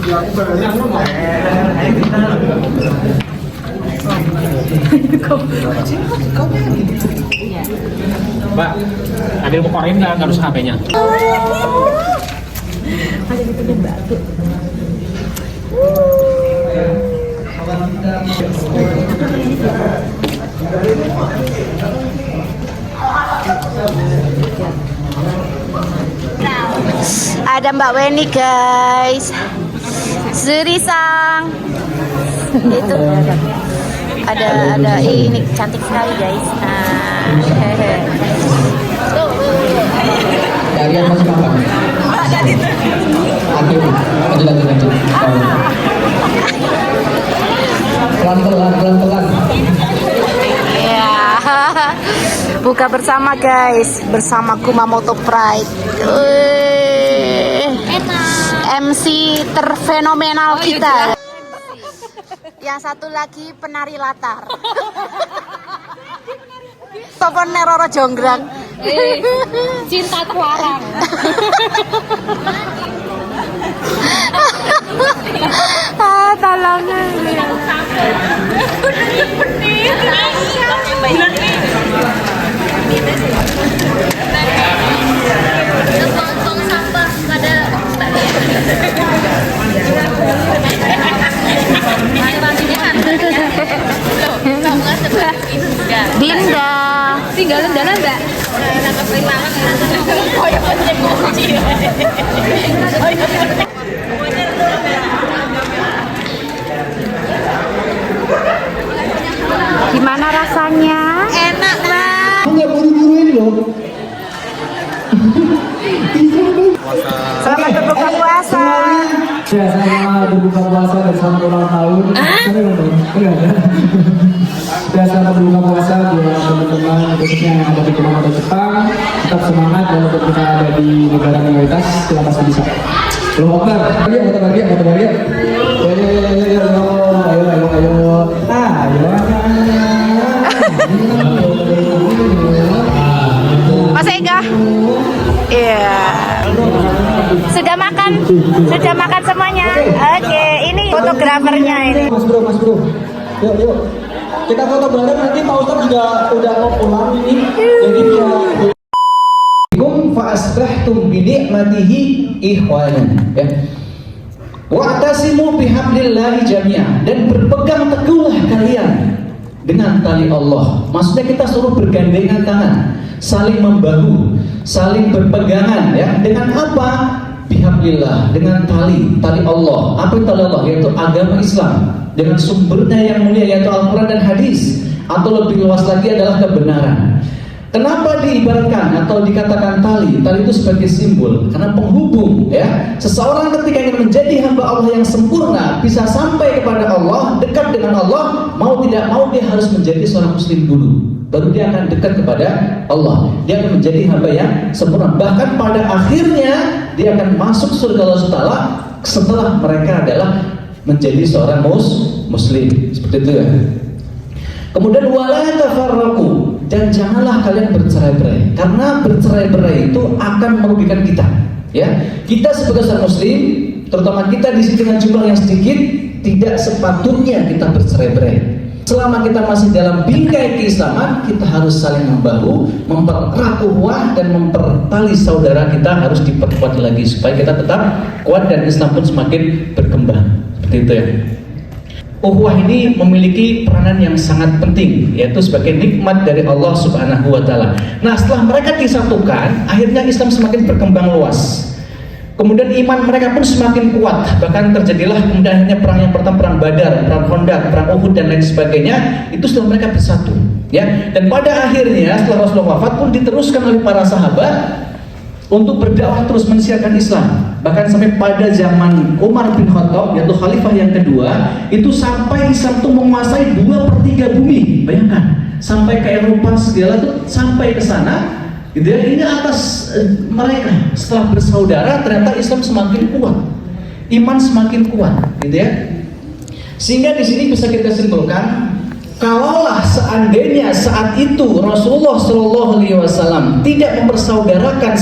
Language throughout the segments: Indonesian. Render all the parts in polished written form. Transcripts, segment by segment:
Mbak, ada yang mau korein nggak harus HP-nya? Ada gitu deh Mbak. Ada Mbak Weni guys, Zurisang itu ada ini cantik sekali guys. Kalian masih kapan? Lanjut. Pelan-pelan. Ya, buka bersama guys, bersama Kumamoto Pride. MC terfenomenal kita. Yang satu lagi penari latar. Topon Neroro Jonggrang. Cinta terlarang. Tolong. Tong sampah pada Dinda. tinggalan dalam Mbak. Oh ya penting kunci. Gimana rasanya? Enak Mbak. Nggak buru-buruin loh. Selamat berbuka puasa. Ya, sama berbuka puasa dan selamat ulang tahun. Dan selamat berbuka puasa buat teman-teman khususnya yang ada di Kumamoto Jepang. Tetap semangat walaupun kita ada di negara minoritas, kita pasti bisa. Allahu Akbar. Ayo. Mas Ega. Iya. Sudah makan? Sudah makan semuanya? Oke, ini fotografernya ini. Mas bro. Yuk. Kita foto bareng, nanti Pak Ustadz juga udah mau pulang ini. Jadi biar fa asbahtum bi ni'matihi ikhwanan, ya. Wa'tasimu bihablillahi jami'an, dan berpegang teguhlah kalian dengan tali Allah. Maksudnya kita suruh bergandengan tangan, saling membahu, saling berpegangan, ya. Dengan apa? Bihablillah, dengan tali Allah. Apa itu tali Allah? Yaitu agama Islam dengan sumbernya yang mulia, yaitu Al-Quran dan hadis, atau lebih luas lagi adalah kebenaran. Kenapa diibaratkan atau dikatakan tali? Tali itu sebagai simbol karena penghubung, ya. Seseorang ketika ingin menjadi hamba Allah yang sempurna, bisa sampai kepada Allah, dekat dengan Allah, mau tidak mau dia harus menjadi seorang muslim dulu. Baru dia akan dekat kepada Allah. Dia akan menjadi hamba yang sempurna. Bahkan pada akhirnya dia akan masuk surga Allah Taala setelah mereka adalah menjadi seorang muslim. Seperti itu, ya. Kemudian wala tafarraqu, dan janganlah kalian bercerai-berai, karena bercerai-berai itu akan merugikan kita, ya. Kita sebagai seorang muslim, terutama kita di sini dengan jumlah yang sedikit, tidak sepatutnya kita bercerai-berai. Selama kita masih dalam bingkai keislaman, kita harus saling membahu, mempererat ukhuwah, dan mempertali saudara kita harus diperkuat lagi supaya kita tetap kuat dan Islam pun semakin berkembang. Seperti itu, ya. Ukhuwah ini memiliki peranan yang sangat penting, yaitu sebagai nikmat dari Allah Subhanahu wa Ta'ala. Nah, setelah mereka disatukan, akhirnya Islam semakin berkembang luas. Kemudian iman mereka pun semakin kuat. Bahkan terjadilah kemudian akhirnya perang yang pertama, perang Badar, perang Khandaq, perang Uhud dan lain sebagainya. Itu setelah mereka bersatu, ya. Dan pada akhirnya setelah Rasulullah wafat pun diteruskan oleh para sahabat untuk berdakwah terus mensiarkan Islam. Bahkan sampai pada zaman Umar bin Khattab, yaitu khalifah yang kedua, itu sampai Islam itu menguasai 2/3 bumi. Bayangkan, sampai ke Eropa segala itu sampai ke sana. Gitu, ya. Ini atas mereka. Setelah bersaudara, ternyata Islam semakin kuat, iman semakin kuat, gitu, ya. Sehingga di sini bisa kita simpulkan, kalaulah seandainya saat itu Rasulullah SAW tidak mempersaudarakan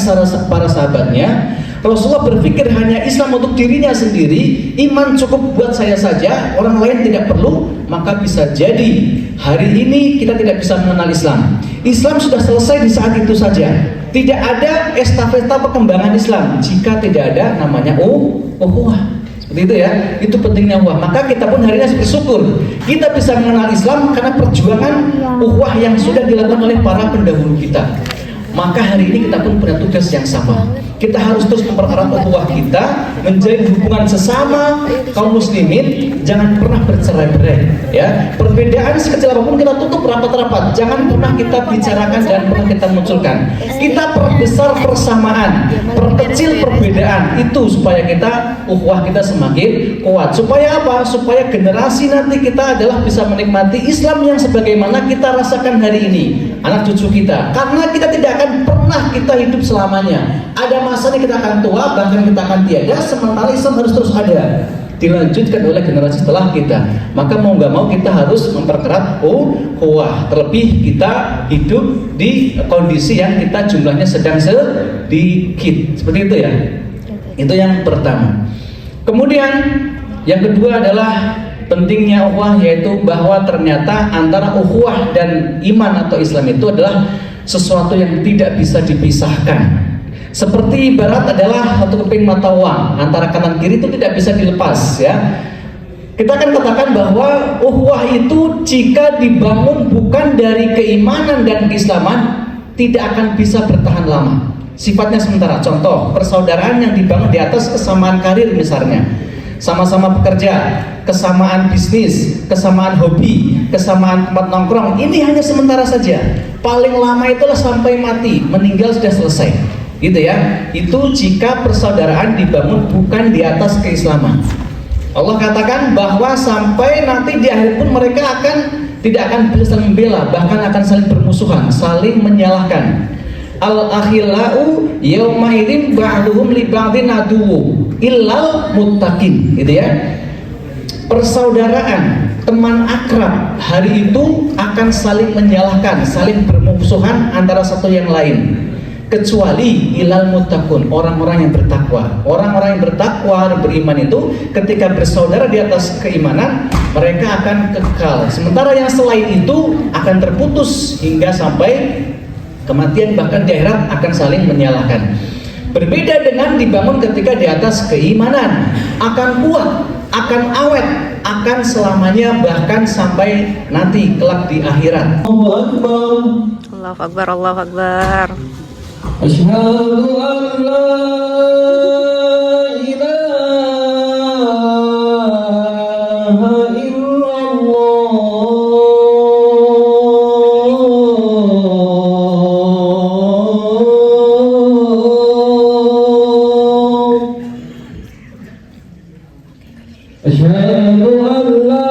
para sahabatnya, Rasulullah berpikir hanya Islam untuk dirinya sendiri, iman cukup buat saya saja, orang lain tidak perlu, maka bisa jadi hari ini kita tidak bisa mengenal Islam. Islam sudah selesai di saat itu saja. Tidak ada estafeta perkembangan Islam jika tidak ada namanya ukhuwah. Seperti itu ya, itu pentingnya ukhuwah. Maka kita pun hari ini harus bersyukur kita bisa mengenal Islam karena perjuangan ukhuwah yang sudah dilakukan oleh para pendahulu kita. Maka hari ini kita pun punya tugas yang sama. Kita harus terus mempererat ukhuwah kita, menjalin hubungan sesama kaum muslimin, jangan pernah bercerai-berai ya. Perbedaan sekecil apapun kita tutup rapat-rapat, jangan pernah kita bicarakan dan pernah kita munculkan. Kita perbesar persamaan, perkecil perbedaan, itu supaya kita ukhuwah kita semakin kuat. Supaya apa? Supaya generasi nanti kita adalah bisa menikmati Islam yang sebagaimana kita rasakan hari ini, anak cucu kita. Karena kita tidak akan pernah kita hidup selamanya. Ada masanya kita akan tua, bahkan kita akan tiada, sementara Islam harus terus ada, dilanjutkan oleh generasi setelah kita. Maka mau nggak mau kita harus memperkerat ukhuwah. Terlebih kita hidup di kondisi yang kita jumlahnya sedang sedikit, seperti itu ya. Itu yang pertama. Kemudian yang kedua adalah pentingnya ukhuwah, yaitu bahwa ternyata antara ukhuwah dan iman atau Islam itu adalah sesuatu yang tidak bisa dipisahkan. Seperti ibarat adalah satu keping mata uang, antara kanan kiri itu tidak bisa dilepas ya. Kita akan katakan bahwa ukhuwah itu jika dibangun bukan dari keimanan dan keislaman, tidak akan bisa bertahan lama. Sifatnya sementara. Contoh, persaudaraan yang dibangun di atas kesamaan karir misalnya, sama-sama bekerja, kesamaan bisnis, kesamaan hobi, kesamaan tempat nongkrong, ini hanya sementara saja. Paling lama itulah sampai mati, meninggal sudah selesai, gitu ya. Itu jika persaudaraan dibangun bukan di atas keislaman. Allah katakan bahwa sampai nanti di akhir pun mereka tidak akan bisa saling membela, bahkan akan saling bermusuhan, saling menyalahkan. Al-akhillau yawma idzin ba'duhum li ba'din aduwwu illal muttaqin, gitu ya. Persaudaraan, teman akrab hari itu akan saling menyalahkan, saling bermusuhan antara satu yang lain, kecuali ilal muttaqun, orang-orang yang bertakwa. Orang-orang yang bertakwa dan beriman itu ketika bersaudara di atas keimanan, mereka akan kekal. Sementara yang selain itu akan terputus hingga sampai kematian, bahkan di akhirat akan saling menyalahkan. Berbeda dengan dibangun ketika di atas keimanan, akan kuat, akan awet, akan selamanya, bahkan sampai nanti kelak di akhirat. Allahu Akbar, Allahu Akbar. Asyhadu an la ilaha illallah. Asyhadu an la